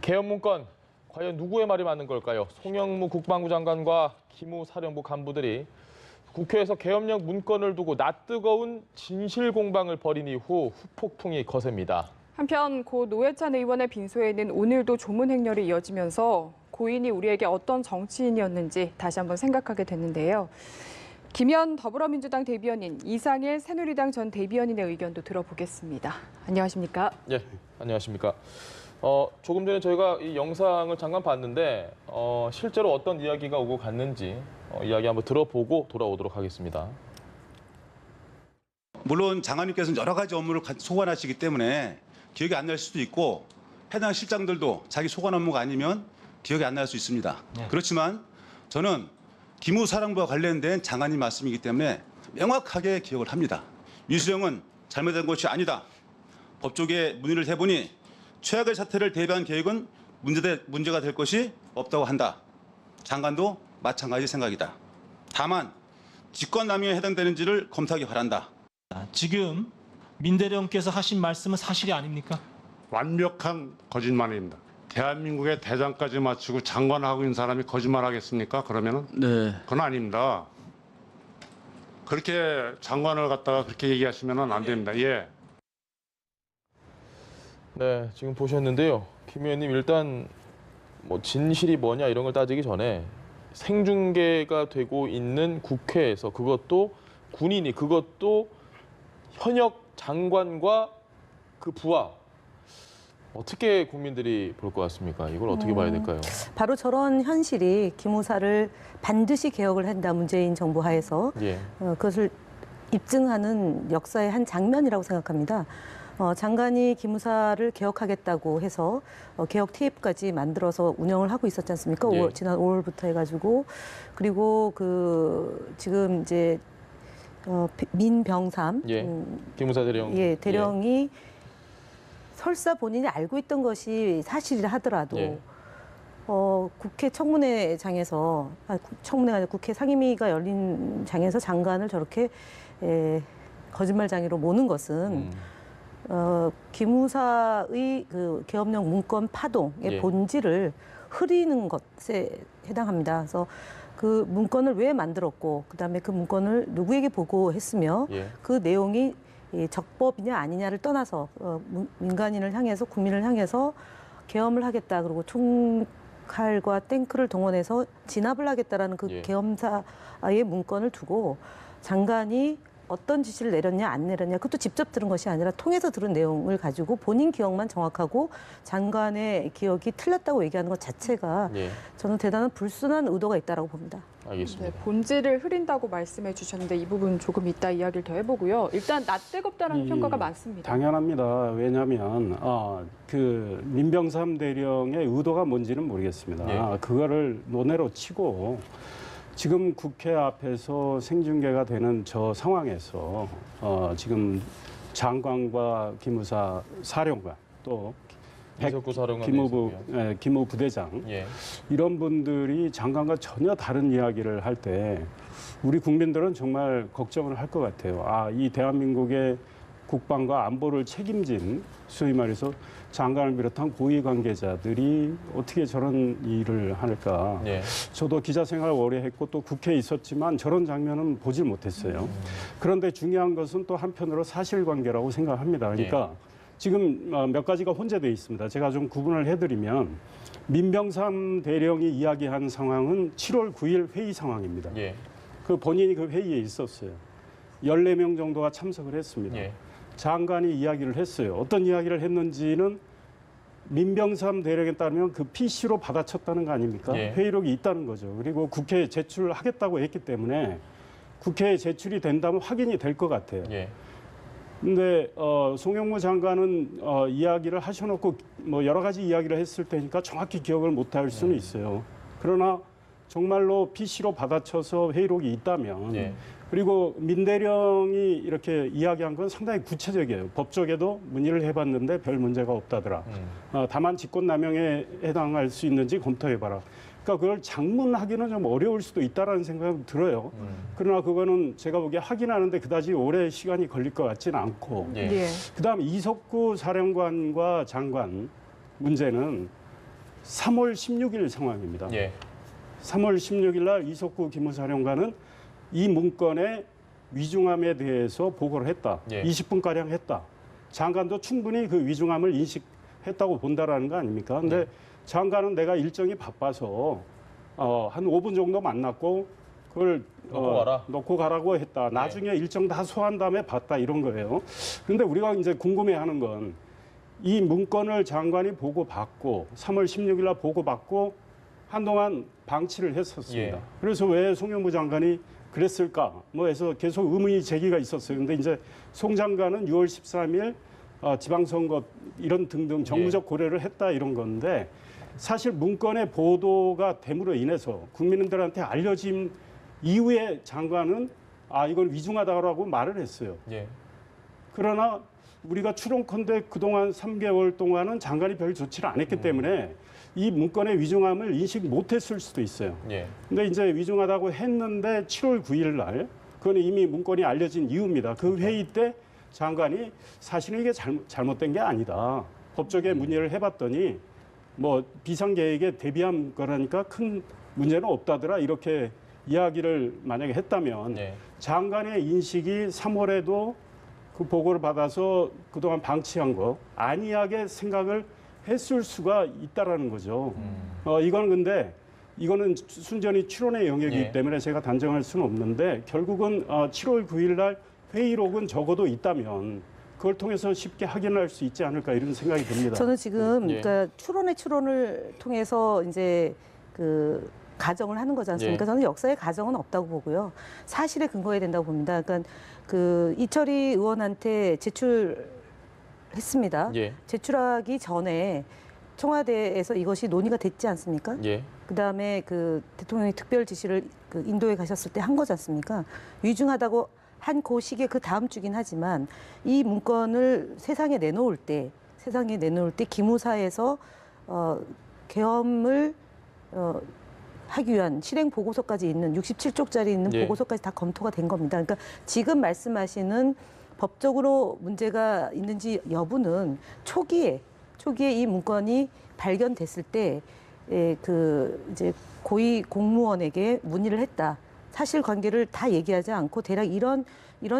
계엄 문건, 과연 누구의 말이 맞는 걸까요? 송영무 국방부 장관과 김우 사령부 간부들이 국회에서 계엄령 문건을 두고 낯뜨거운 진실 공방을 벌인 이후 후폭풍이 거셉니다. 한편 고 노회찬 의원의 빈소에는 오늘도 조문 행렬이 이어지면서 고인이 우리에게 어떤 정치인이었는지 다시 한번 생각하게 됐는데요. 김현 더불어민주당 대변인, 이상일 새누리당 전 대변인의 의견도 들어보겠습니다. 안녕하십니까? 예, 안녕하십니까? 조금 전에 저희가 이 영상을 잠깐 봤는데 실제로 어떤 이야기가 오고 갔는지 이야기 한번 들어보고 돌아오도록 하겠습니다. 물론 장관님께서는 여러 가지 업무를 소관하시기 때문에 기억이 안 날 수도 있고 해당 실장들도 자기 소관 업무가 아니면 기억이 안 날 수 있습니다. 그렇지만 저는 김우 사령부와 관련된 장관님 말씀이기 때문에 명확하게 기억을 합니다. 유수령은 잘못된 것이 아니다. 법조계 문의를 해보니 최악의 사태를 대비한 계획은 문제가 될 것이 없다고 한다. 장관도 마찬가지 생각이다. 다만 직권남용에 해당되는지를 검토하기 바란다. 지금 민대령께서 하신 말씀은 사실이 아닙니까? 완벽한 거짓말입니다. 대한민국의 대장까지 마치고 장관하고 있는 사람이 거짓말하겠습니까? 그러면은 그건 아닙니다. 그렇게 장관을 갖다가 그렇게 얘기하시면은 안 됩니다. 예. 네, 지금 보셨는데요. 김 의원님 일단 뭐 진실이 뭐냐 이런 걸 따지기 전에 생중계가 되고 있는 국회에서 그것도 군인이 그것도 현역 장관과 그 부하 어떻게 국민들이 볼 것 같습니까? 이걸 어떻게 봐야 될까요? 바로 저런 현실이 기무사를 반드시 개혁을 한다 문재인 정부 하에서 예. 그것을 입증하는 역사의 한 장면이라고 생각합니다. 장관이 기무사를 개혁하겠다고 해서 개혁 TF까지 만들어서 운영을 하고 있었지 않습니까? 예. 지난 5월부터 해가지고 그리고 지금 이제 민병삼 기무사 대령 대령이 설사 본인이 알고 있던 것이 사실이라 하더라도 국회 청문회장에서 청문회가 아니라 국회 상임위가 열린 장에서 장관을 저렇게 거짓말장애로 모는 것은 기무사의 그 계엄령 문건 파동의 본질을 흐리는 것에 해당합니다. 그래서 그 문건을 왜 만들었고 그다음에 그 문건을 누구에게 보고했으며 그 내용이 적법이냐 아니냐를 떠나서 민간인을 향해서 국민을 향해서 계엄을 하겠다. 그리고 총칼과 탱크를 동원해서 진압을 하겠다라는 그 계엄사의 문건을 두고 장관이 어떤 지시를 내렸냐 안 내렸냐 그것도 직접 들은 것이 아니라 통해서 들은 내용을 가지고 본인 기억만 정확하고 장관의 기억이 틀렸다고 얘기하는 것 자체가 저는 대단한 불순한 의도가 있다고 봅니다. 알겠습니다. 네, 본질을 흐린다고 말씀해 주셨는데 이 부분 조금 이따 이야기를 더 해보고요. 일단 낯뜨겁다는 평가가 많습니다. 당연합니다. 왜냐하면 그 민병삼 대령의 의도가 뭔지는 모르겠습니다. 그거를 논외로 치고 지금 국회 앞에서 생중계가 되는 저 상황에서 지금 장관과 기무사 사령관 또 김우 부대장 이런 분들이 장관과 전혀 다른 이야기를 할 때 우리 국민들은 정말 걱정을 할 것 같아요. 이 대한민국의 국방과 안보를 책임진 소위 말해서 장관을 비롯한 고위 관계자들이 어떻게 저런 일을 할까. 저도 기자 생활 오래 했고 또 국회에 있었지만 저런 장면은 보질 못했어요. 그런데 중요한 것은 또 한편으로 사실관계라고 생각합니다. 그러니까 지금 몇 가지가 혼재되어 있습니다. 제가 좀 구분을 해드리면 민병삼 대령이 이야기한 상황은 7월 9일 회의 상황입니다. 그 본인이 그 회의에 있었어요. 14명 정도가 참석을 했습니다. 장관이 이야기를 했어요. 어떤 이야기를 했는지는 민병삼 대령에 따르면 그 PC로 받아쳤다는 거 아닙니까? 회의록이 있다는 거죠. 그리고 국회에 제출하겠다고 했기 때문에 국회에 제출이 된다면 확인이 될 것 같아요. 근데 송영무 장관은 이야기를 하셔놓고 뭐 여러 가지 이야기를 했을 테니까 정확히 기억을 못할 수는 있어요. 그러나 정말로 PC로 받아쳐서 회의록이 있다면 그리고 민 대령이 이렇게 이야기한 건 상당히 구체적이에요. 법조계도 문의를 해봤는데 별 문제가 없다더라. 다만 직권남용에 해당할 수 있는지 검토해봐라. 그러니까 그걸 장문하기는 좀 어려울 수도 있다라는 생각이 들어요. 그러나 그거는 제가 보기에 확인하는데 그다지 오래 시간이 걸릴 것 같지는 않고. 그다음에 이석구 사령관과 장관 문제는 3월 16일 상황입니다. 예. 3월 16일 날 이석구 기무사령관은 이 문건의 위중함에 대해서 보고를 했다. 예. 20분가량 했다. 장관도 충분히 그 위중함을 인식했다고 본다라는 거 아닙니까? 근데 네. 장관은 내가 일정이 바빠서 한 5분 정도 만났고 그걸 놓고 가라고 했다. 나중에 일정 다 소화한 다음에 봤다 이런 거예요. 그런데 우리가 이제 궁금해하는 건 이 문건을 장관이 보고받고 3월 16일 날 보고받고 한동안 방치를 했었습니다. 예. 그래서 왜 송영무 장관이 그랬을까? 뭐 해서 계속 의문이 제기가 있었어요. 근데 이제 송 장관은 6월 13일 지방선거 이런 등등 정무적 고려를 했다 이런 건데 사실 문건의 보도가 됨으로 인해서 국민들한테 알려진 이후에 장관은 이건 위중하다라고 말을 했어요. 예. 그러나 우리가 추론컨대 그동안 3개월 동안은 장관이 별 조치를 안 했기 때문에 이 문건의 위중함을 인식 못했을 수도 있어요. 예. 근데 이제 위중하다고 했는데 7월 9일 날 그건 이미 문건이 알려진 이유입니다. 그 회의 때 장관이 사실은 이게 잘못된 게 아니다. 법적에 문의를 해봤더니 뭐 비상계획에 대비한 거라니까 큰 문제는 없다더라 이렇게 이야기를 만약에 했다면 예. 장관의 인식이 3월에도 그 보고를 받아서 그동안 방치한 거 안이하게 생각을 했을 수가 있다라는 거죠. 이건 근데 이거는 순전히 추론의 영역이기 예. 때문에 제가 단정할 수는 없는데 결국은 7월 9일 날 회의록은 적어도 있다면 그걸 통해서 쉽게 확인할 수 있지 않을까 이런 생각이 듭니다. 저는 지금 예. 그러니까 추론을 통해서 이제 그 가정을 하는 거지 않습니까? 예. 저는 역사의 가정은 없다고 보고요. 사실에 근거해야 된다고 봅니다. 그러니까 그 이철희 의원한테 제출했습니다. 예. 제출하기 전에 청와대에서 이것이 논의가 됐지 않습니까? 예. 그다음에 그 대통령이 특별 지시를 그 인도에 가셨을 때 한 거지 않습니까? 위중하다고 한 그 시기에 그 다음 주긴 하지만 이 문건을 세상에 내놓을 때 기무사에서 계엄을 하기 위한 실행 보고서까지 있는 67쪽짜리 있는 예. 보고서까지 다 검토가 된 겁니다. 그러니까 지금 말씀하시는 법적으로 문제가 있는지 여부는 초기에 이 문건이 발견됐을 때 그 이제 고위 공무원에게 문의를 했다. 사실관계를 다 얘기하지 않고 대략 이런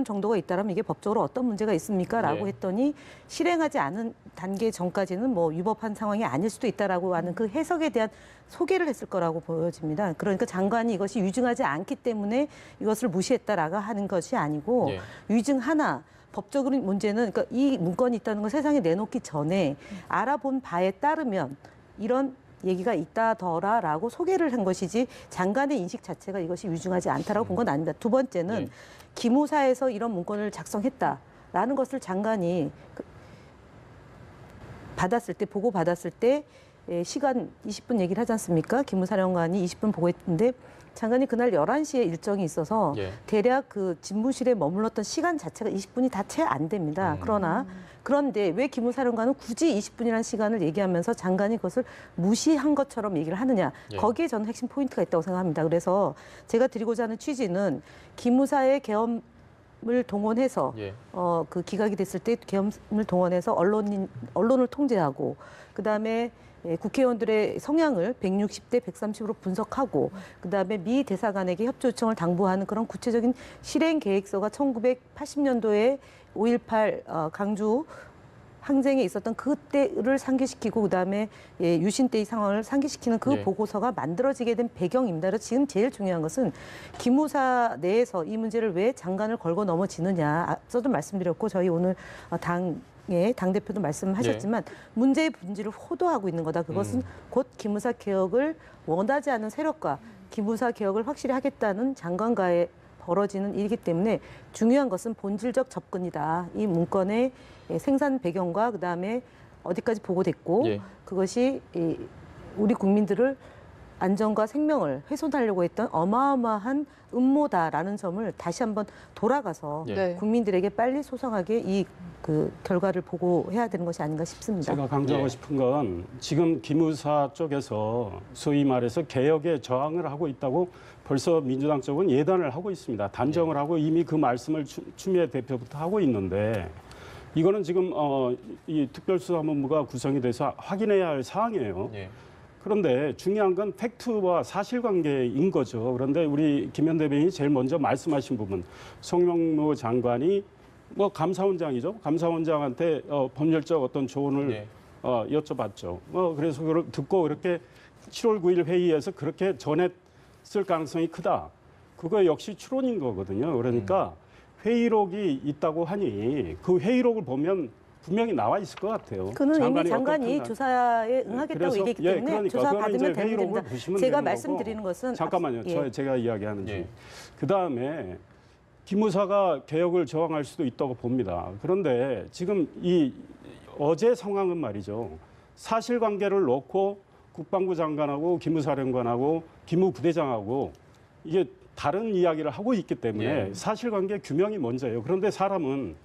정도가 있다면 이게 법적으로 어떤 문제가 있습니까? 라고 네. 했더니 실행하지 않은 단계 전까지는 뭐 위법한 상황이 아닐 수도 있다라고 하는 그 해석에 대한 소개를 했을 거라고 보여집니다. 그러니까 장관이 이것이 위중하지 않기 때문에 이것을 무시했다라고 하는 것이 아니고 예. 위중하나 법적으로 문제는 그러니까 이 문건이 있다는 걸 세상에 내놓기 전에 알아본 바에 따르면 이런 얘기가 있다더라라고 소개를 한 것이지 장관의 인식 자체가 이것이 위중하지 않다라고 본 건 아닙니다. 두 번째는 예. 기무사에서 이런 문건을 작성했다라는 것을 장관이 보고 받았을 때 시간 20분 얘기를 하지 않습니까? 기무사령관이 20분 보고했는데 장관이 그날 11시에 일정이 있어서 예. 대략 그 집무실에 머물렀던 시간 자체가 20분이 다 채 안 됩니다. 그런데 왜 기무사령관은 굳이 20분이라는 시간을 얘기하면서 장관이 그것을 무시한 것처럼 얘기를 하느냐. 예. 거기에 저는 핵심 포인트가 있다고 생각합니다. 그래서 제가 드리고자 하는 취지는 기무사의 계엄을 동원해서 예. 그 기각이 됐을 때 계엄을 동원해서 언론을 통제하고 그다음에 국회의원들의 성향을 160대 130으로 분석하고 그다음에 미 대사관에게 협조 요청을 당부하는 그런 구체적인 실행 계획서가 1980년도에 5.18 강주 항쟁에 있었던 그때를 상기시키고 그다음에 유신 때의 상황을 상기시키는 그 예. 보고서가 만들어지게 된 배경입니다. 그래서 지금 제일 중요한 것은 기무사 내에서 이 문제를 왜 장관을 걸고 넘어지느냐. 앞서도 말씀드렸고 저희 오늘 당대표도 말씀하셨지만 문제의 본질을 호도하고 있는 거다. 그것은 곧 기무사 개혁을 원하지 않는 세력과 기무사 개혁을 확실히 하겠다는 장관과의 벌어지는 일이기 때문에 중요한 것은 본질적 접근이다. 이 문건의 생산 배경과 그다음에 어디까지 보고됐고 예. 그것이 우리 국민들을 안전과 생명을 훼손하려고 했던 어마어마한 음모다라는 점을 다시 한번 돌아가서 예. 국민들에게 빨리 소상하게 이 그 결과를 보고해야 되는 것이 아닌가 싶습니다. 제가 강조하고 예. 싶은 건 지금 기무사 쪽에서 소위 말해서 개혁에 저항을 하고 있다고 벌써 민주당 쪽은 예단을 하고 있습니다. 단정을 하고 이미 그 말씀을 추미애 대표부터 하고 있는데 이거는 지금 이 특별수사본부가 구성이 돼서 확인해야 할 사항이에요. 예. 그런데 중요한 건 팩트와 사실관계인 거죠. 그런데 우리 김현 대변인이 제일 먼저 말씀하신 부분, 송영무 장관이 뭐 감사원장이죠. 감사원장한테 법률적 어떤 조언을 네. 여쭤봤죠. 그래서 그걸 듣고 그렇게 7월 9일 회의에서 그렇게 전했을 가능성이 크다. 그거 역시 추론인 거거든요. 그러니까 회의록이 있다고 하니 그 회의록을 보면 분명히 나와 있을 것 같아요. 그는 이미 장관이 어떤 판단- 조사에 응하겠다고 그래서, 얘기했기 예, 때문에 그러니까 조사 그거는 받으면 이제 되는 회의록을 겁니다. 보시면 제가 되는 말씀드리는 거고. 것은 잠깐만요. 예. 제가 이야기하는 중. 예. 그다음에 기무사가 개혁을 저항할 수도 있다고 봅니다. 그런데 지금 이 어제 상황은 말이죠. 사실관계를 놓고 국방부 장관하고 기무사령관하고 기무부대장하고 이게 다른 이야기를 하고 있기 때문에 예. 사실관계 규명이 먼저예요. 그런데 사람은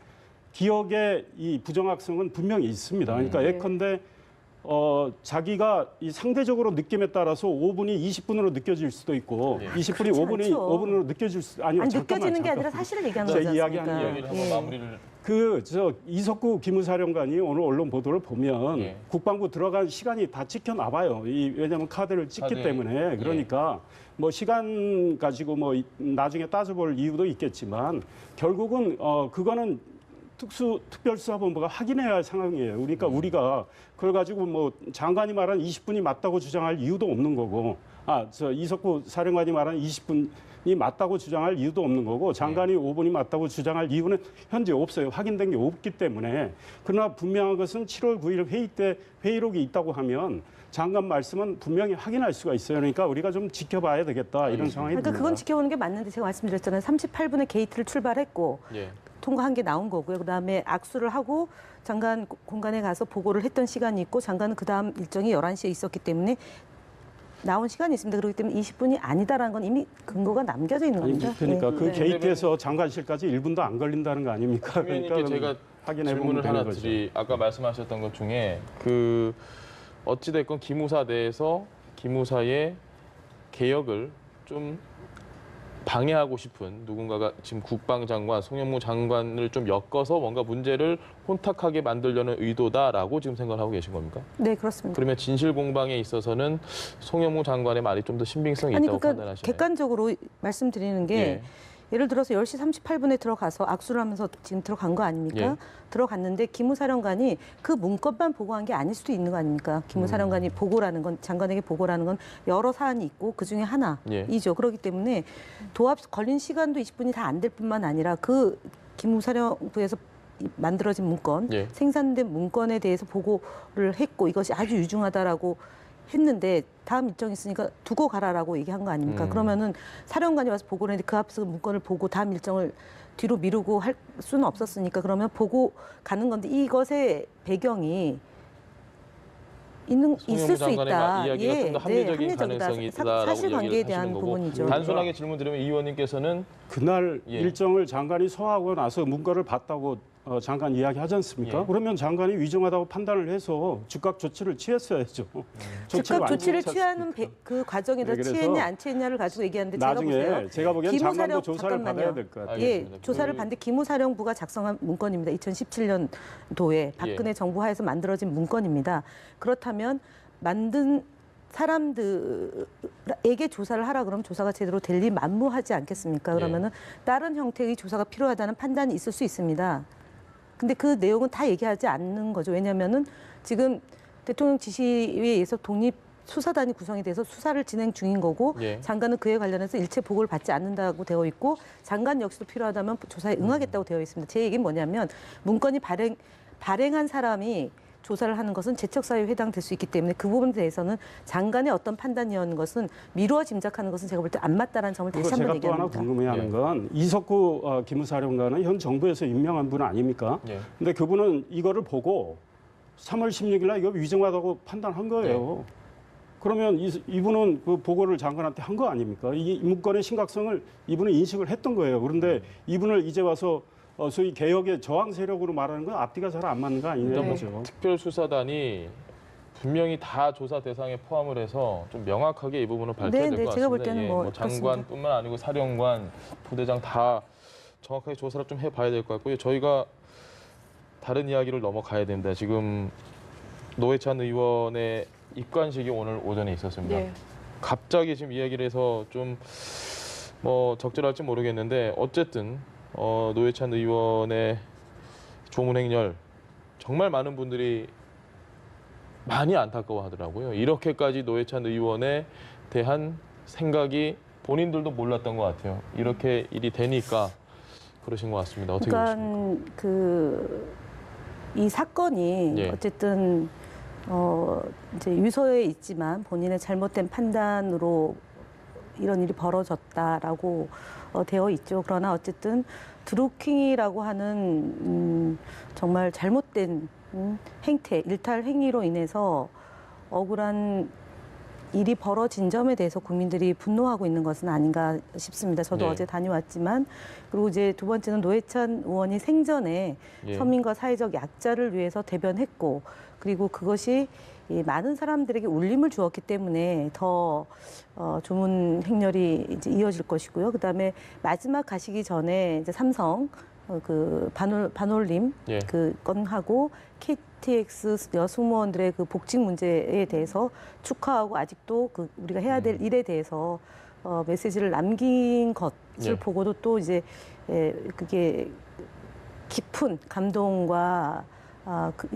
기억의 이 부정확성은 분명히 있습니다. 그러니까 예컨대 자기가 이 상대적으로 느낌에 따라서 5분이 20분으로 느껴질 수도 있고 예. 20분이 그렇지 5분이 않죠. 5분으로 느껴질 수 아니요. 아니, 잠깐만, 느껴지는 게 잠깐만. 아니라 사실을 얘기하는 제 거지 이야기하는 않습니까? 이야기를 한번 예. 마무리를. 이석구 기무사령관이 오늘 언론 보도를 보면 예. 국방부 들어간 시간이 다 찍혀나봐요. 왜냐하면 카드를 찍기 카드, 때문에. 그러니까 뭐 시간 가지고 뭐 나중에 따져볼 이유도 있겠지만 결국은 그거는 특별수사본부가 확인해야 할 상황이에요. 그러니까 우리가 그걸 가지고 뭐 장관이 말한 20분이 맞다고 주장할 이유도 없는 거고, 이석구 사령관이 말한 20분이 맞다고 주장할 이유도 없는 거고, 장관이 5분이 맞다고 주장할 이유는 현재 없어요. 확인된 게 없기 때문에. 그러나 분명한 것은 7월 9일 회의 때 회의록이 있다고 하면 장관 말씀은 분명히 확인할 수가 있어요. 그러니까 우리가 좀 지켜봐야 되겠다 이런 상황이 그러니까 듭니다. 그건 지켜보는 게 맞는데 제가 말씀드렸잖아요. 38분에 게이트를 출발했고 예. 통과한 게 나온 거고요. 그다음에 악수를 하고 장관 공간에 가서 보고를 했던 시간이 있고 장관은 그다음 일정이 11시에 있었기 때문에 나온 시간이 있습니다. 그렇기 때문에 20분이 아니다라는 건 이미 근거가 남겨져 있는 아니, 겁니다. 그러니까 예. 그 네. 게이트에서 장관실까지 1분도 안 걸린다는 거 아닙니까? 김현님께 제가 확인해 보면 질문을 되는 하나 거죠. 아까 말씀하셨던 것 중에 어찌 됐건 기무사 내에서 기무사의 개혁을 좀 방해하고 싶은 누군가가 지금 국방장관, 송영무 장관을 좀 엮어서 뭔가 문제를 혼탁하게 만들려는 의도다라고 지금 생각을 하고 계신 겁니까? 네, 그렇습니다. 그러면 진실 공방에 있어서는 송영무 장관의 말이 좀 더 신빙성이 아니 있다고 그러니까 판단하시나요? 객관적으로 말씀드리는 게 예. 예를 들어서 10시 38분에 들어가서 악수를 하면서 지금 들어간 거 아닙니까? 예. 들어갔는데 기무사령관이 그 문건만 보고한 게 아닐 수도 있는 거 아닙니까? 기무사령관이 보고라는 건 장관에게 보고라는 건 여러 사안이 있고 그중에 하나이죠. 그렇기 때문에 도합 걸린 시간도 20분이 다 안 될 뿐만 아니라 그 기무사령부에서 만들어진 문건, 예. 생산된 문건에 대해서 보고를 했고 이것이 아주 유중하다라고 했는데 다음 일정이 있으니까 두고 가라라고 얘기한 거 아닙니까? 그러면은 사령관이 와서 보고를 했는데 그 앞서 문건을 보고 다음 일정을 뒤로 미루고 할 수는 없었으니까 그러면 보고 가는 건데 이것의 배경이 있을 수 있다. 이야기가 좀 더 합리적인 가능성이 있다라고 사실관계에 얘기를 대한 하시는 거고 부분이죠. 단순하게 질문드리면 이 의원님께서는 그날 예. 일정을 장관이 소화하고 나서 문건을 봤다고 장관 이야기하지 않습니까? 예. 그러면 장관이 위중하다고 판단을 해서 즉각 조치를 취했어야죠. 즉각 조치를 취했지 취하는 않습니까? 그 과정에서 네, 그래서 취했냐 안 취했냐를 가지고 얘기하는데 제가 나중에 보세요. 제가 보기엔 장관도 조사를 받아야 될 것 같아요. 알겠습니다. 예, 조사를 받는데 기무사령부가 작성한 문건입니다. 2017년도에 박근혜 정부 하에서 만들어진 문건입니다. 그렇다면 만든 사람들에게 조사를 하라 그러면 조사가 제대로 될 리 만무하지 않겠습니까? 그러면은 다른 형태의 조사가 필요하다는 판단이 있을 수 있습니다. 근데 그 내용은 다 얘기하지 않는 거죠. 왜냐하면은 지금 대통령 지시에 의해서 독립 수사단이 구성이 돼서 수사를 진행 중인 거고 예. 장관은 그에 관련해서 일체 보고를 받지 않는다고 되어 있고 장관 역시도 필요하다면 조사에 응하겠다고 되어 있습니다. 제 얘기는 뭐냐면 문건이 발행한 사람이 조사를 하는 것은 재척사유에 해당될 수 있기 때문에 그 부분에 대해서는 장관의 어떤 판단이었는 것은 미루어 짐작하는 것은 제가 볼 때 안 맞다라는 점을 다시 그리고 한번 제가 또 하나 얘기합니다. 궁금해하는 예. 건 이석구 기무사령관은 현 정부에서 임명한 분 아닙니까? 예. 근데 그분은 이거를 보고 3월 16일 날 이거 위정하다고 판단한 거예요. 그러면 이분은 그 보고를 장관한테 한 거 아닙니까? 이 문건의 심각성을 이분은 인식을 했던 거예요. 그런데 이분을 이제 와서 소위 개혁의 저항 세력으로 말하는 건 앞뒤가 잘 안 맞는 거 아니냐 거죠. 특별수사단이 분명히 다 조사 대상에 포함을 해서 좀 명확하게 이 부분을 밝혀야 될 것 같습니다. 제가 볼 때는 뭐 장관뿐만 아니고 사령관, 부대장 다 정확하게 조사를 좀 해봐야 될 것 같고요. 저희가 다른 이야기를 넘어가야 됩니다. 지금 노회찬 의원의 입관식이 오늘 오전에 있었습니다. 네. 갑자기 지금 이야기를 해서 좀 뭐 적절할지 모르겠는데 어쨌든 노회찬 의원의 조문행렬 정말 많은 분들이 많이 안타까워하더라고요. 이렇게까지 노회찬 의원에 대한 생각이 본인들도 몰랐던 것 같아요. 이렇게 일이 되니까 그러신 것 같습니다. 어떻게 보십니까? 그러니까 이 사건이 예. 어쨌든 이제 유서에 있지만 본인의 잘못된 판단으로 이런 일이 벌어졌다라고 되어 있죠. 그러나 어쨌든 드루킹이라고 하는 정말 잘못된 행태, 일탈 행위로 인해서 억울한 일이 벌어진 점에 대해서 국민들이 분노하고 있는 것은 아닌가 싶습니다. 저도 네. 어제 다녀왔지만, 그리고 이제 두 번째는 노회찬 의원이 생전에 예. 서민과 사회적 약자를 위해서 대변했고, 그리고 그것이 이 많은 사람들에게 울림을 주었기 때문에 더 조문 행렬이 이제 이어질 것이고요. 그다음에 마지막 가시기 전에 이제 삼성 그 반올림 예. 그 건하고 KTX 여승무원들의 그 복직 문제에 대해서 축하하고 아직도 그 우리가 해야 될 일에 대해서 메시지를 남긴 것을 예. 보고도 또 이제 그게 깊은 감동과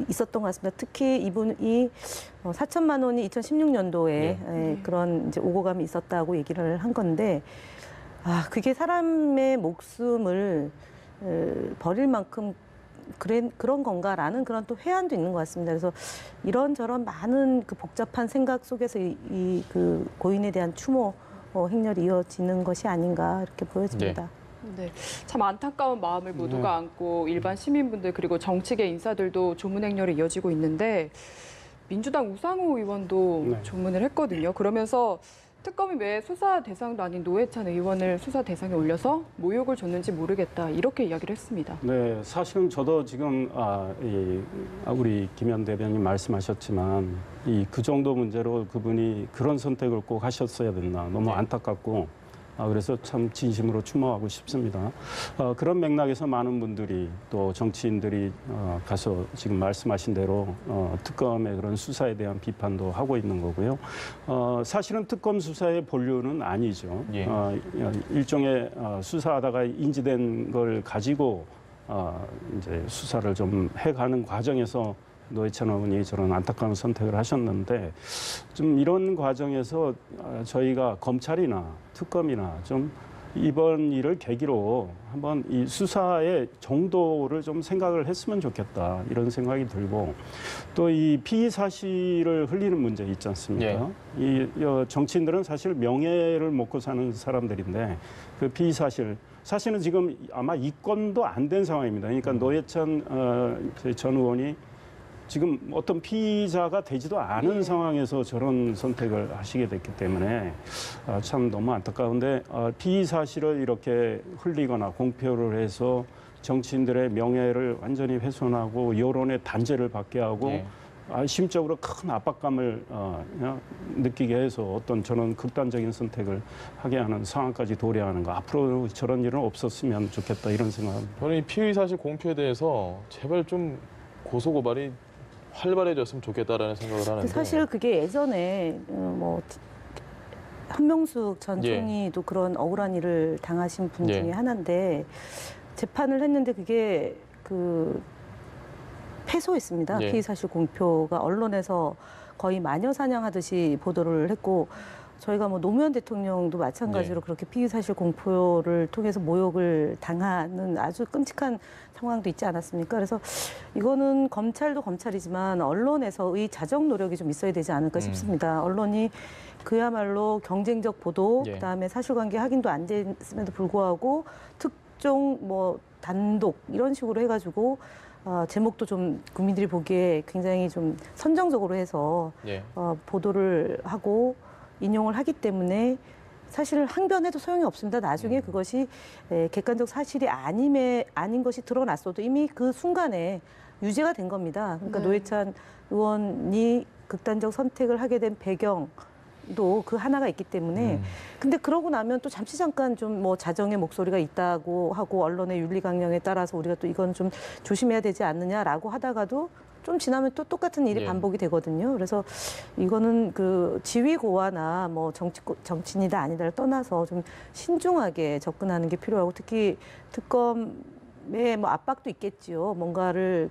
있었던 것 같습니다. 특히 이분이 4천만 원이 2016년도에 그런 이제 오고감이 있었다고 얘기를 한 건데, 그게 사람의 목숨을 버릴 만큼 그런 건가라는 그런 또 회한도 있는 것 같습니다. 그래서 이런저런 많은 그 복잡한 생각 속에서 이 그 고인에 대한 추모 행렬이 이어지는 것이 아닌가 이렇게 보여집니다. 네, 참 안타까운 마음을 모두가 안고 일반 시민분들 그리고 정치계 인사들도 조문 행렬이 이어지고 있는데 민주당 우상호 의원도 네. 조문을 했거든요. 그러면서 특검이 왜 수사 대상도 아닌 노회찬 의원을 수사 대상에 올려서 모욕을 줬는지 모르겠다 이렇게 이야기를 했습니다. 네, 사실은 저도 지금 우리 김현 대변인 말씀하셨지만 그 정도 문제로 그분이 그런 선택을 꼭 하셨어야 됐나 너무 안타깝고 그래서 참 진심으로 추모하고 싶습니다. 그런 맥락에서 많은 분들이 또 정치인들이 가서 지금 말씀하신 대로 특검의 그런 수사에 대한 비판도 하고 있는 거고요. 사실은 특검 수사의 본류는 아니죠. 예. 일종의 수사하다가 인지된 걸 가지고 이제 수사를 좀 해가는 과정에서 노회찬 의원이 저런 안타까운 선택을 하셨는데 좀 이런 과정에서 저희가 검찰이나 특검이나 좀 이번 일을 계기로 한번 이 수사의 정도를 좀 생각을 했으면 좋겠다 이런 생각이 들고 또 이 피의 사실을 흘리는 문제 있지 않습니까? 이 정치인들은 사실 명예를 먹고 사는 사람들인데 그 피의 사실은 지금 아마 입건도 안 된 상황입니다. 그러니까 노회찬 전 의원이 지금 어떤 피의자가 되지도 않은 상황에서 저런 선택을 하시게 됐기 때문에 참 너무 안타까운데 피의 사실을 이렇게 흘리거나 공표를 해서 정치인들의 명예를 완전히 훼손하고 여론의 단죄를 받게 하고 심적으로 큰 압박감을 느끼게 해서 어떤 저런 극단적인 선택을 하게 하는 상황까지 도래하는 거 앞으로 저런 일은 없었으면 좋겠다 이런 생각합니다. 저는 이 피의 사실 공표에 대해서 제발 좀 고소 고발이 활발해졌으면 좋겠다라는 생각을 하는데 사실 그게 예전에 한명숙 전 예. 총리도 그런 억울한 일을 당하신 분 예. 중에 하나인데 재판을 했는데 그게 패소했습니다. 예. 피의 사실 공표가 언론에서 거의 마녀 사냥하듯이 보도를 했고 저희가 노무현 대통령도 마찬가지로 예. 그렇게 피의 사실 공표를 통해서 모욕을 당하는 아주 끔찍한 상황도 있지 않았습니까? 그래서 이거는 검찰도 검찰이지만 언론에서의 자정 노력이 좀 있어야 되지 않을까 싶습니다. 언론이 그야말로 경쟁적 보도, 예. 그다음에 사실관계 확인도 안 됐음에도 불구하고 특종 단독 이런 식으로 해가지고 제목도 좀 국민들이 보기에 굉장히 좀 선정적으로 해서 예. 보도를 하고 인용을 하기 때문에 사실 항변해도 소용이 없습니다. 나중에 그것이 객관적 사실이 아닌 것이 드러났어도 이미 그 순간에 유죄가 된 겁니다. 그러니까 노회찬 의원이 극단적 선택을 하게 된 배경도 그 하나가 있기 때문에 근데 그러고 나면 또 잠시 잠깐 좀 자정의 목소리가 있다고 하고 언론의 윤리 강령에 따라서 우리가 또 이건 좀 조심해야 되지 않느냐라고 하다가도 좀 지나면 또 똑같은 일이 예. 반복이 되거든요. 그래서 이거는 그 지위고하나 뭐 정치인이다 아니다를 떠나서 좀 신중하게 접근하는 게 필요하고 특히 특검에 뭐 압박도 있겠지요. 뭔가를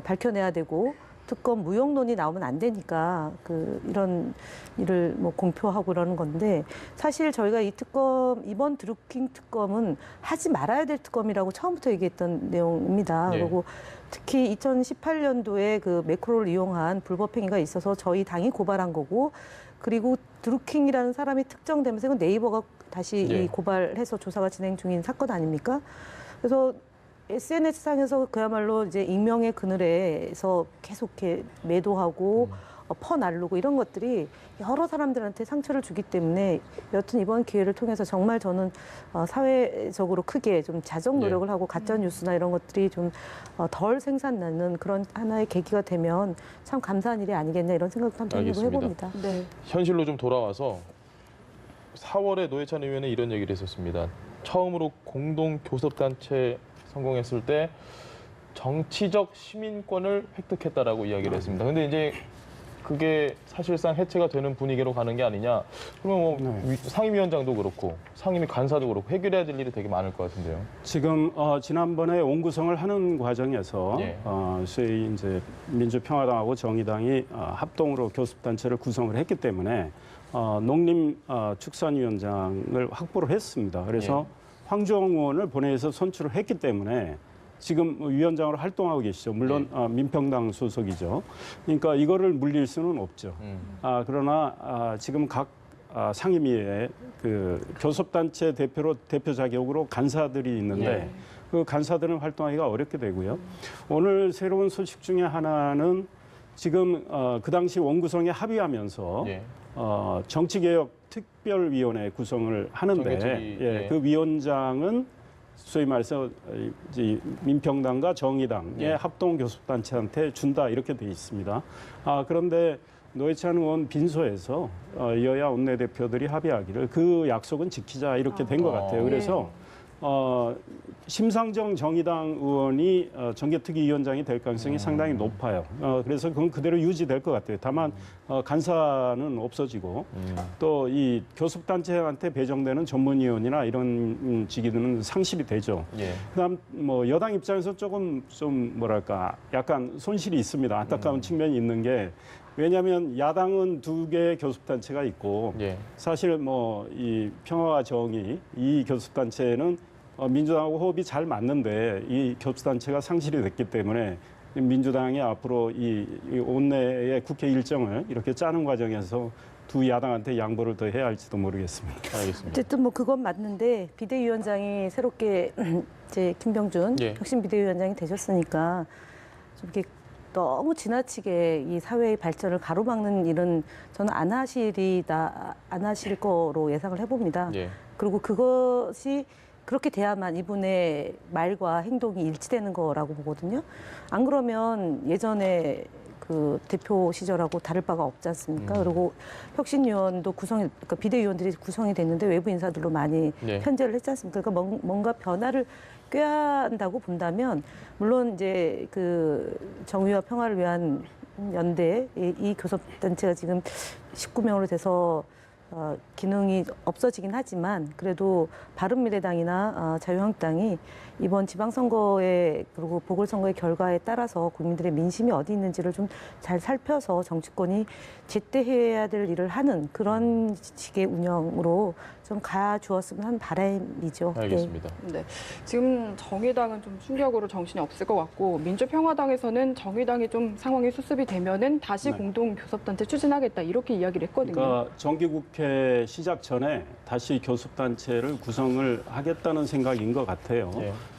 밝혀내야 되고 특검 무용론이 나오면 안 되니까 이런 일을 뭐 공표하고 그러는 건데 사실 저희가 이 특검 이번 드루킹 특검은 하지 말아야 될 특검이라고 처음부터 얘기했던 내용입니다. 네. 그리고 특히 2018년도에 그 매크로를 이용한 불법 행위가 있어서 저희 당이 고발한 거고 그리고 드루킹이라는 사람이 특정되면서 이건 네이버가 다시 네. 이 고발해서 조사가 진행 중인 사건 아닙니까? 그래서 SNS상에서 그야말로 이제 익명의 그늘에서 계속 이렇게 매도하고 퍼날르고 이런 것들이 여러 사람들한테 상처를 주기 때문에 여튼 이번 기회를 통해서 정말 저는 사회적으로 크게 좀 자정 노력을 하고 가짜 뉴스나 이런 것들이 좀 덜 생산나는 그런 하나의 계기가 되면 참 감사한 일이 아니겠냐 이런 생각도 한번 알겠습니다. 해봅니다. 네. 현실로 좀 돌아와서 4월에 노회찬 의원은 이런 얘기를 했었습니다. 처음으로 공동 교섭단체 성공했을 때 정치적 시민권을 획득했다라고 이야기를 했습니다. 근데 이제 그게 사실상 해체가 되는 분위기로 가는 게 아니냐. 그러면 뭐 상임위원장도 그렇고 상임위 간사도 그렇고 해결해야 될 일이 되게 많을 것 같은데요. 지금 지난번에 온구성을 하는 과정에서 예. 소위 이제 민주평화당하고 정의당이 합동으로 교섭단체를 구성을 했기 때문에 농림축산위원장을 확보를 했습니다. 그래서 황교안 의원을 본회의에서 선출을 했기 때문에 지금 위원장으로 활동하고 계시죠. 물론 민평당 소속이죠. 그러니까 이거를 물릴 수는 없죠. 그러나 지금 각 상임위에 그 교섭단체 대표 자격으로 간사들이 있는데 그 간사들은 활동하기가 어렵게 되고요. 오늘 새로운 소식 중에 하나는 지금 그 당시 원구성에 합의하면서 정치개혁 특별위원회 구성을 하는데 그 위원장은 소위 말해서 이제 민평당과 정의당의 합동 교섭단체한테 준다 이렇게 돼 있습니다. 그런데 노회찬 의원 빈소에서 여야 원내대표들이 합의하기를 그 약속은 지키자 이렇게 된 것 같아요. 그래서 심상정 정의당 의원이 정개특위위원장이 될 가능성이 상당히 높아요. 그래서 그건 그대로 유지될 것 같아요. 다만 간사는 없어지고 또 이 교섭단체한테 배정되는 전문위원이나 이런 직위들은 상실이 되죠. 그다음 뭐 여당 입장에서 조금 좀 뭐랄까 약간 손실이 있습니다. 안타까운 측면이 있는 게 왜냐하면 야당은 2개의 교섭단체가 있고 사실 뭐 이 평화와 정의 이 교섭단체는 민주당하고 호흡이 잘 맞는데 이 교섭단체가 상실이 됐기 때문에 민주당이 앞으로 이 원내의 국회 일정을 이렇게 짜는 과정에서 두 야당한테 양보를 더 해야 할지도 모르겠습니다. 알겠습니다. 어쨌든 뭐 그건 맞는데 비대위원장이 새롭게 이제 김병준 혁신 비대위원장이 되셨으니까 좀 이렇게 너무 지나치게 이 사회의 발전을 가로막는 일은 저는 안 하실 거로 예상을 해봅니다. 그리고 그것이 그렇게 돼야만 이분의 말과 행동이 일치되는 거라고 보거든요. 안 그러면 예전에 그 대표 시절하고 다를 바가 없지 않습니까? 그리고 혁신위원도 그러니까 비대위원들이 구성이 됐는데 외부 인사들로 많이 편제를 했지 않습니까? 그러니까 뭔가 변화를 꾀야 한다고 본다면 물론 이제 그 정의와 평화를 위한 연대 이 교섭단체가 지금 19명으로 돼서 기능이 없어지긴 하지만 그래도 바른미래당이나 자유한국당이 이번 지방선거에 그리고 보궐선거의 결과에 따라서 국민들의 민심이 어디 있는지를 좀 잘 살펴서 정치권이 제때 해야 될 일을 하는 그런 식의 운영으로 좀 가주었으면 하는 바람이죠. 알겠습니다. 네. 지금 정의당은 좀 충격으로 정신이 없을 것 같고 민주평화당에서는 정의당이 좀 상황이 수습이 되면은 다시 공동 교섭단체 추진하겠다 이렇게 이야기를 했거든요. 그러니까 정기국회 시작 전에 다시 교섭단체를 구성을 하겠다는 생각인 것 같아요.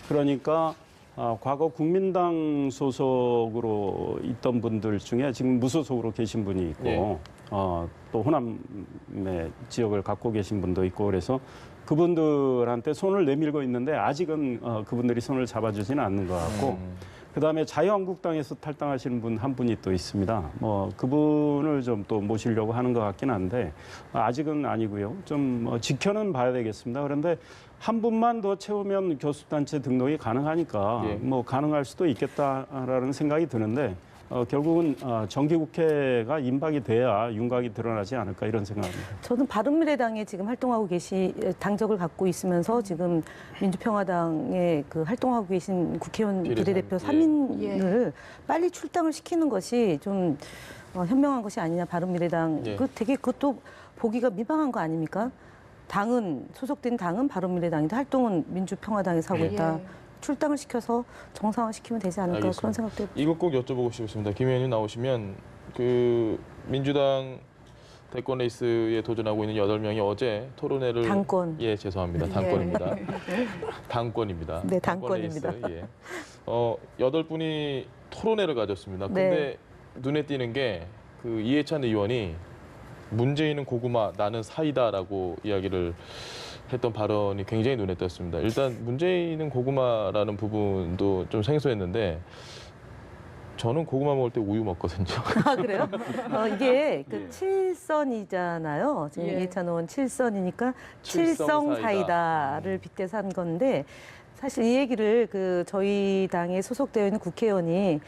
그러니까 과거 국민당 소속으로 있던 분들 중에 지금 무소속으로 계신 분이 있고 또 호남의 지역을 갖고 계신 분도 있고 그래서 그분들한테 손을 내밀고 있는데 아직은 그분들이 손을 잡아주지는 않는 것 같고 그다음에 자유한국당에서 탈당하시는 분 한 분이 또 있습니다. 뭐 그분을 좀 또 모시려고 하는 것 같긴 한데 아직은 아니고요. 좀 지켜는 봐야 되겠습니다. 그런데 한 분만 더 채우면 교수단체 등록이 가능하니까 예. 뭐 가능할 수도 있겠다라는 생각이 드는데 결국은 정기국회가 임박이 돼야 윤곽이 드러나지 않을까 이런 생각입니다. 저는 바른미래당에 지금 활동하고 당적을 갖고 있으면서 지금 민주평화당에 그 활동하고 계신 국회의원 비례대표 3인을 빨리 출당을 시키는 것이 좀 현명한 것이 아니냐 바른미래당 예. 되게 그것도 보기가 민망한 거 아닙니까? 소속된 당은 바른미래당인데 활동은 민주평화당에서 하고 예. 있다. 예. 출당을 시켜서 정상화시키면 되지 않을까 알겠습니다. 그런 생각도 해봅니다. 이거 꼭 여쭤보고 싶습니다. 김 의원님 나오시면 그 민주당 대권 레이스에 도전하고 있는 8명이 어제 토론회를 당권. 예, 죄송합니다. 당권입니다. 당권입니다. 네, 당권 당권입니다. 레이스, 예. 8분이 토론회를 가졌습니다. 근데 네. 눈에 띄는 게 그 이해찬 의원이 문재인은 고구마, 나는 사이다라고 이야기를 했던 발언이 굉장히 눈에 띄었습니다. 일단 문재인은 고구마라는 부분도 좀 생소했는데 저는 고구마 먹을 때 우유 먹거든요. 아, 그래요? 이게 그 예. 7선이잖아요. 지금 예. 이해찬 의원 7선이니까 칠성 7성 사이다를 빗대서 한 건데 사실 이 얘기를 그 저희 당에 소속되어 있는 국회의원이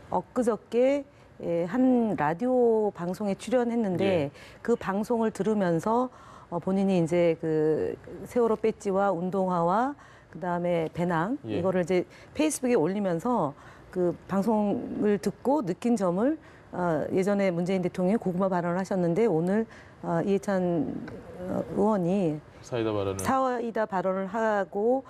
엊그저께 한 라디오 방송에 출연했는데 예. 그 방송을 들으면서 본인이 이제 그 세월호 배지와 운동화와 그다음에 배낭 예. 이거를 이제 페이스북에 올리면서 그 방송을 듣고 느낀 점을 예전에 문재인 대통령이 고구마 발언을 하셨는데 오늘 이해찬 의원이 사이다 발언을 하고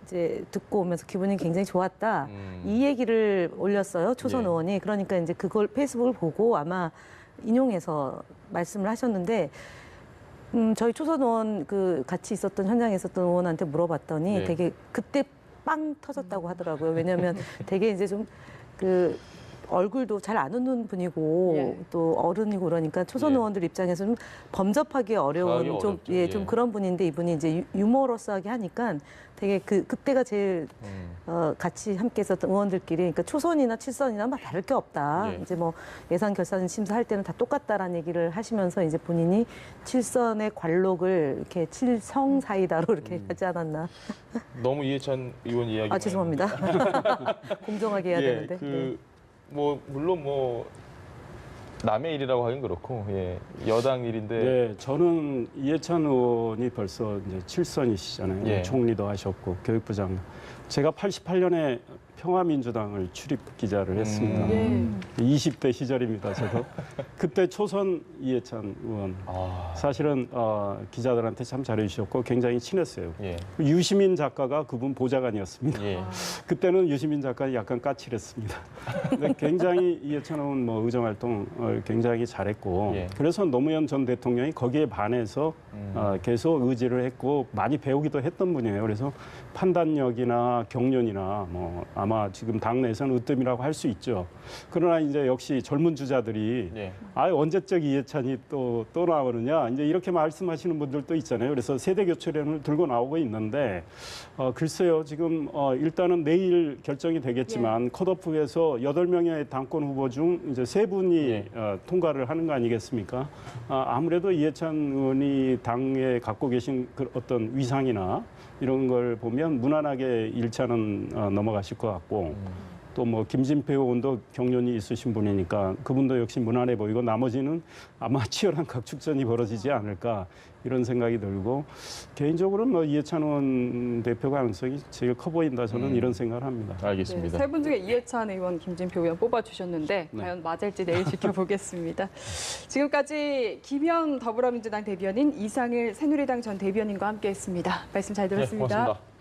이제 듣고 오면서 기분이 굉장히 좋았다. 이 얘기를 올렸어요. 초선 예. 의원이. 그러니까 이제 그걸 페이스북을 보고 아마 인용해서 말씀을 하셨는데 저희 초선 의원 같이 있었던 현장에 있었던 의원한테 물어봤더니 예. 되게 그때 빵 터졌다고 하더라고요. 왜냐하면 되게 이제 좀 얼굴도 잘 안 웃는 분이고 예. 또 어른이고 그러니까 초선 예. 의원들 입장에서 좀 범접하기 어려운 어렵죠. 좀 예. 좀 그런 분인데 이분이 이제 유머러스하게 하니까 되게 그때가 제일 같이 함께 있었던 의원들끼리 그러니까 초선이나 칠선이나 막 다를 게 없다. 예. 이제 뭐 예산 결산 심사할 때는 다 똑같다라는 얘기를 하시면서 이제 본인이 칠선의 관록을 이렇게 칠성 사이다로 이렇게 하지 않았나. 너무 이해찬 의원 이야기. 아 죄송합니다. 공정하게 해야 되는데. 네. 물론 남의 일이라고 하긴 그렇고 여당 일인데 네, 저는 이해찬 의원이 벌써 이제 7선이시잖아요. 예. 총리도 하셨고 교육부 장관. 제가 88년에 평화민주당을 출입 기자를 했습니다. 예. 20대 시절입니다. 저도 그때 초선 이해찬 의원 사실은 기자들한테 참 잘해주셨고 굉장히 친했어요. 예. 유시민 작가가 그분 보좌관이었습니다. 예. 그때는 유시민 작가는 약간 까칠했습니다. 근데 굉장히 이해찬 의원 의정 활동을 굉장히 잘했고 예. 그래서 노무현 전 대통령이 거기에 반해서 계속 의지를 했고 많이 배우기도 했던 분이에요. 그래서 판단력이나 경륜이나 아마 지금 당내에서는 으뜸이라고 할 수 있죠. 그러나 이제 역시 젊은 주자들이 예. 언제적 이해찬이 또 나오느냐 이제 이렇게 말씀하시는 분들도 있잖아요. 그래서 세대 교체론을 들고 나오고 있는데 글쎄요. 지금 일단은 내일 결정이 되겠지만 컷오프에서 8명의 당권 후보 중 이제 3분이 통과를 하는 거 아니겠습니까? 아무래도 이해찬 의원이 당에 갖고 계신 그 어떤 위상이나 이런 걸 보면 무난하게 1차는 넘어가실 것 같고 또 김진표 의원도 경륜이 있으신 분이니까 그분도 역시 무난해 보이고 나머지는 아마 치열한 각축전이 벌어지지 않을까 이런 생각이 들고 개인적으로는 이해찬 의원 대표 가능성이 제일 커 보인다 저는 이런 생각을 합니다. 알겠습니다. 세 분 중에 이해찬 의원, 김진표 의원 뽑아주셨는데 과연 맞을지 내일 지켜보겠습니다. 지금까지 김현 더불어민주당 대변인, 이상일 새누리당 전 대변인과 함께했습니다. 말씀 잘 들었습니다. 고맙습니다.